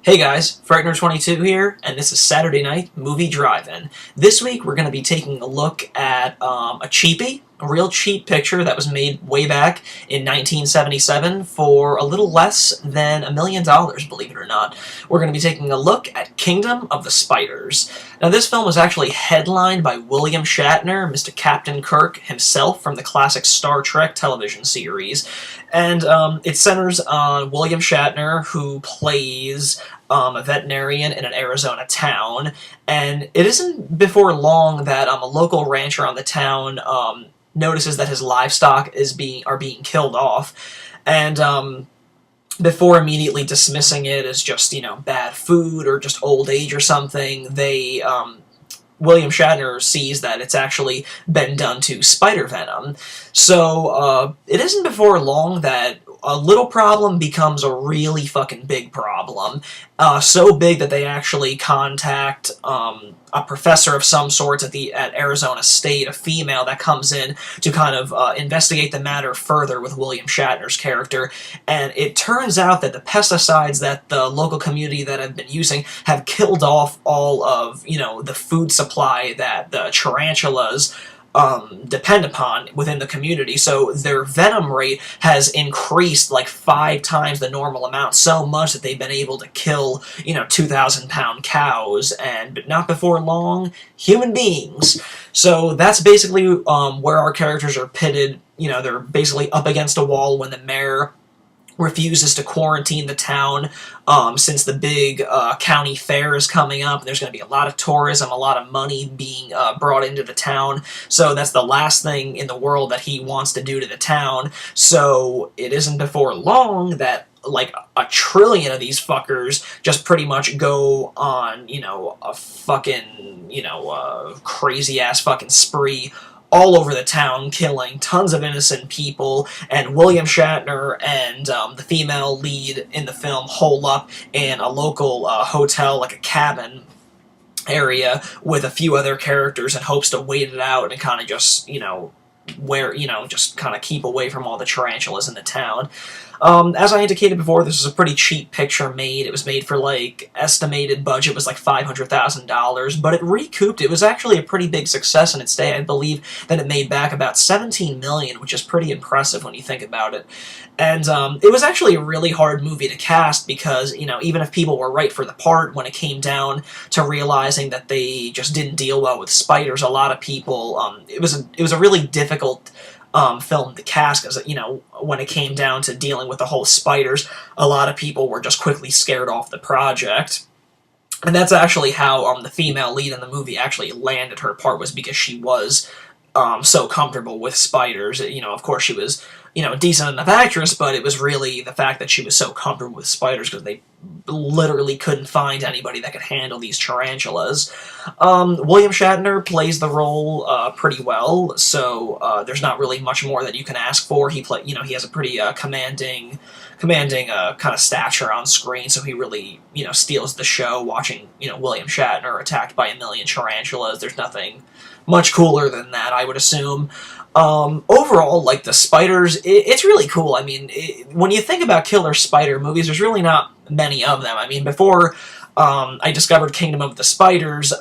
Hey guys, Frightener22 here, and this is Saturday Night Movie Drive-In. This week we're going to be taking a look at a cheapie, a real cheap picture that was made way back in 1977 for a little less than $1 million, believe it or not. We're going to be taking a look at Kingdom of the Spiders. Now this film was actually headlined by William Shatner, Mr. Captain Kirk himself from the classic Star Trek television series, and it centers on William Shatner, who plays a veterinarian in an Arizona town, and it isn't before long that a local rancher on the town notices that his livestock are being killed off, and before immediately dismissing it as just, bad food or just old age or something, William Shatner sees that it's actually been done to spider venom. So, it isn't before long that a little problem becomes a really fucking big problem. So big that they actually contact a professor of some sorts at Arizona State, a female that comes in to kind of investigate the matter further with William Shatner's character. And it turns out that the pesticides that the local community that have been using have killed off all of, the food supply that the tarantulas depend upon within the community, so their venom rate has increased like 5 times the normal amount, so much that they've been able to kill, 2,000-pound cows, and not before long, human beings. So that's basically where our characters are pitted. They're basically up against a wall when the mayor refuses to quarantine the town since the big county fair is coming up. There's going to be a lot of tourism, a lot of money being brought into the town, so that's the last thing in the world that he wants to do to the town. So it isn't before long that like 1 trillion of these fuckers just pretty much go on, a fucking, crazy-ass fucking spree all over the town, killing tons of innocent people, and William Shatner and the female lead in the film hole up in a local hotel, like a cabin area, with a few other characters in hopes to wait it out and kind of just, just kind of keep away from all the tarantulas in the town. As I indicated before, this is a pretty cheap picture made. It was made for, estimated budget was like $500,000, but it recouped. It was actually a pretty big success in its day. I believe that it made back about $17 million, which is pretty impressive when you think about it. And it was actually a really hard movie to cast because, even if people were right for the part, when it came down to realizing that they just didn't deal well with spiders, a lot of people, it was a really difficult film to cast because, when it came down to dealing with the whole spiders, a lot of people were just quickly scared off the project. And that's actually how the female lead in the movie actually landed her part, was because she was so comfortable with spiders. Of course she was, a decent enough actress, but it was really the fact that she was so comfortable with spiders because they literally couldn't find anybody that could handle these tarantulas. William Shatner plays the role pretty well, so there's not really much more that you can ask for. He has a pretty commanding kind of stature on screen, so he really, steals the show watching, William Shatner attacked by 1 million tarantulas. There's nothing much cooler than that, I would assume. Overall, the spiders, it's really cool. I mean, when you think about killer spider movies, there's really not many of them. I mean, before I discovered Kingdom of the Spiders,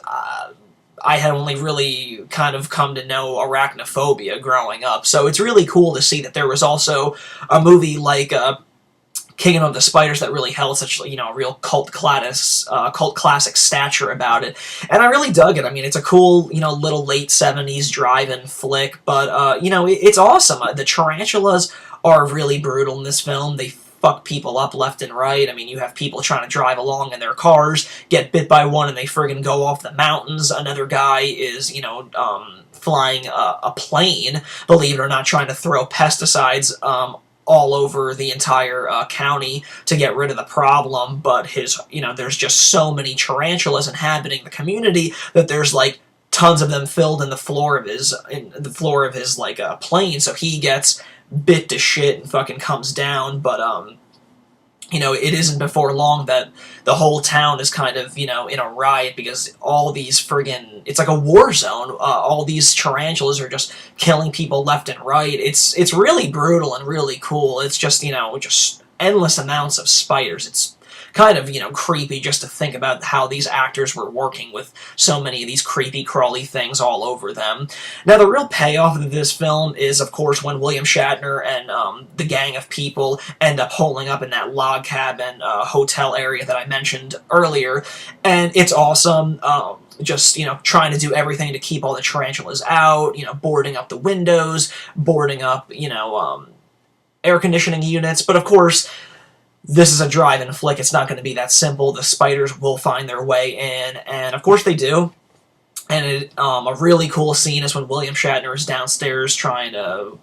I had only really kind of come to know arachnophobia growing up. So it's really cool to see that there was also a movie like Kingdom of the Spiders that really held such, a real cult classic stature about it. And I really dug it. I mean, it's a cool, little late 70s drive-in flick, but, it's awesome. The tarantulas are really brutal in this film. They fuck people up left and right. I mean, you have people trying to drive along in their cars, get bit by one, and they friggin' go off the mountains. Another guy is, flying a plane, believe it or not, trying to throw pesticides, all over the entire county to get rid of the problem, but there's just so many tarantulas inhabiting the community that there's tons of them filled in the floor of his plane, so he gets bit to shit and fucking comes down. But it isn't before long that the whole town is kind of, in a riot because all these friggin', it's like a war zone. All these tarantulas are just killing people left and right. It's really brutal and really cool. It's just, just endless amounts of spiders. It's kind of, creepy just to think about how these actors were working with so many of these creepy, crawly things all over them. Now, the real payoff of this film is, of course, when William Shatner and the gang of people end up holing up in that log cabin hotel area that I mentioned earlier, and it's awesome. Just, trying to do everything to keep all the tarantulas out, boarding up the windows, boarding up, air conditioning units, but of course, this is a drive-in flick. It's not going to be that simple. The spiders will find their way in, and of course they do. And a really cool scene is when William Shatner is downstairs trying to,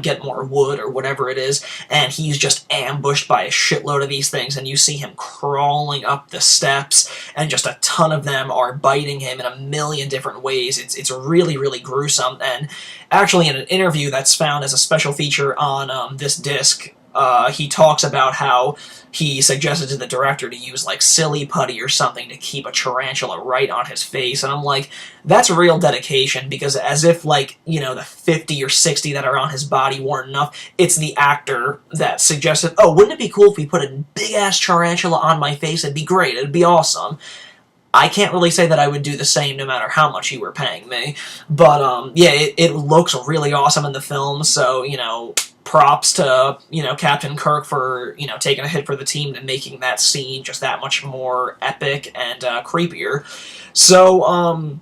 get more wood or whatever it is, and he's just ambushed by a shitload of these things, and you see him crawling up the steps, and just a ton of them are biting him in a million different ways. It's really, really gruesome, and actually in an interview that's found as a special feature on this disc, he talks about how he suggested to the director to use, like, silly putty or something to keep a tarantula right on his face, and I'm like, that's real dedication, because as if, like, the 50 or 60 that are on his body weren't enough, it's the actor that suggested, oh, wouldn't it be cool if we put a big-ass tarantula on my face? It'd be great, it'd be awesome. I can't really say that I would do the same no matter how much you were paying me, but, yeah, it looks really awesome in the film, so, props to, Captain Kirk for, taking a hit for the team and making that scene just that much more epic and creepier. So,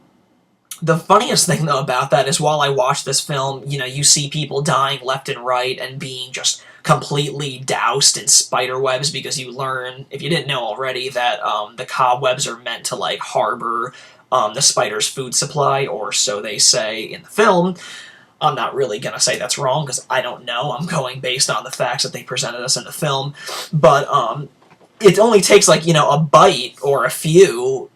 the funniest thing, though, about that is while I watch this film, you see people dying left and right and being just completely doused in spider webs, because you learn, if you didn't know already, that the cobwebs are meant to, like, harbor the spider's food supply, or so they say in the film. I'm not really going to say that's wrong, because I don't know. I'm going based on the facts that they presented us in the film. But it only takes, like, a bite or a few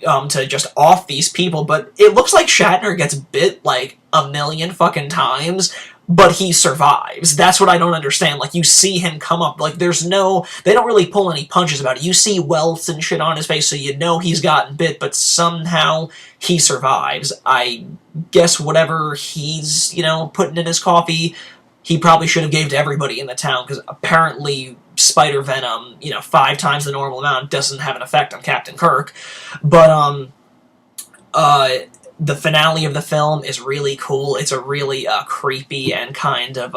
to just off these people. But it looks like Shatner gets bit, like, a million fucking times, but he survives. That's what I don't understand. Like, you see him come up. Like, they don't really pull any punches about it. You see welts and shit on his face, so he's gotten bit, but somehow he survives. I guess whatever he's, putting in his coffee, he probably should have gave to everybody in the town, because apparently spider venom, 5 times the normal amount, doesn't have an effect on Captain Kirk. But, the finale of the film is really cool. It's a really creepy and kind of,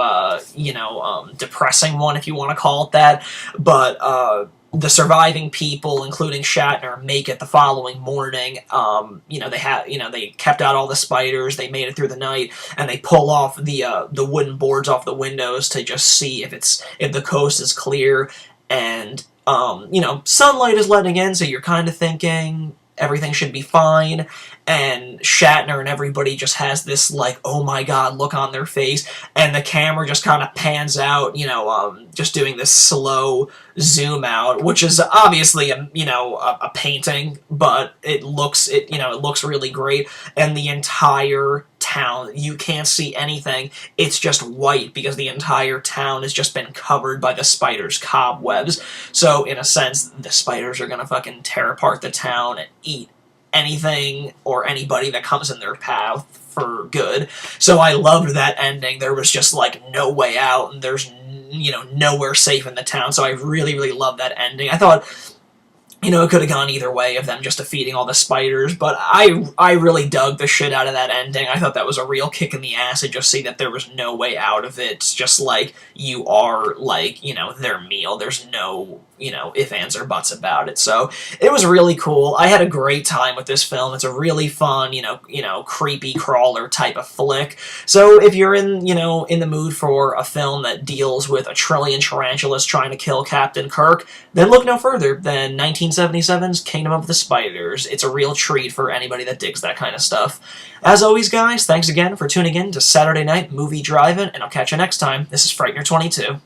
depressing one, if you want to call it that. But the surviving people, including Shatner, make it the following morning. They kept out all the spiders. They made it through the night, and they pull off the wooden boards off the windows to just see if the coast is clear. And sunlight is letting in, so you're kind of thinking everything should be fine, and Shatner and everybody just has this, like, oh my god look on their face, and the camera just kind of pans out, just doing this slow zoom out, which is obviously a painting, but it looks really great, and the entire town, you can't see anything, it's just white, because the entire town has just been covered by the spiders' cobwebs. So in a sense, the spiders are gonna fucking tear apart the town and eat anything or anybody that comes in their path for good. So I loved that ending. There was just, like, no way out, and there's nowhere safe in the town, so I really, really loved that ending. I thought, it could have gone either way of them just defeating all the spiders, but I really dug the shit out of that ending. I thought that was a real kick in the ass to just see that there was no way out of it. It's just like, you are, like, their meal. There's no, ifs, ands, or buts about it. So, it was really cool. I had a great time with this film. It's a really fun, creepy crawler type of flick. So, if you're in the mood for a film that deals with a trillion tarantulas trying to kill Captain Kirk, then look no further than 1977's Kingdom of the Spiders. It's a real treat for anybody that digs that kind of stuff. As always, guys, thanks again for tuning in to Saturday Night Movie Drive-In, and I'll catch you next time. This is Frightener22.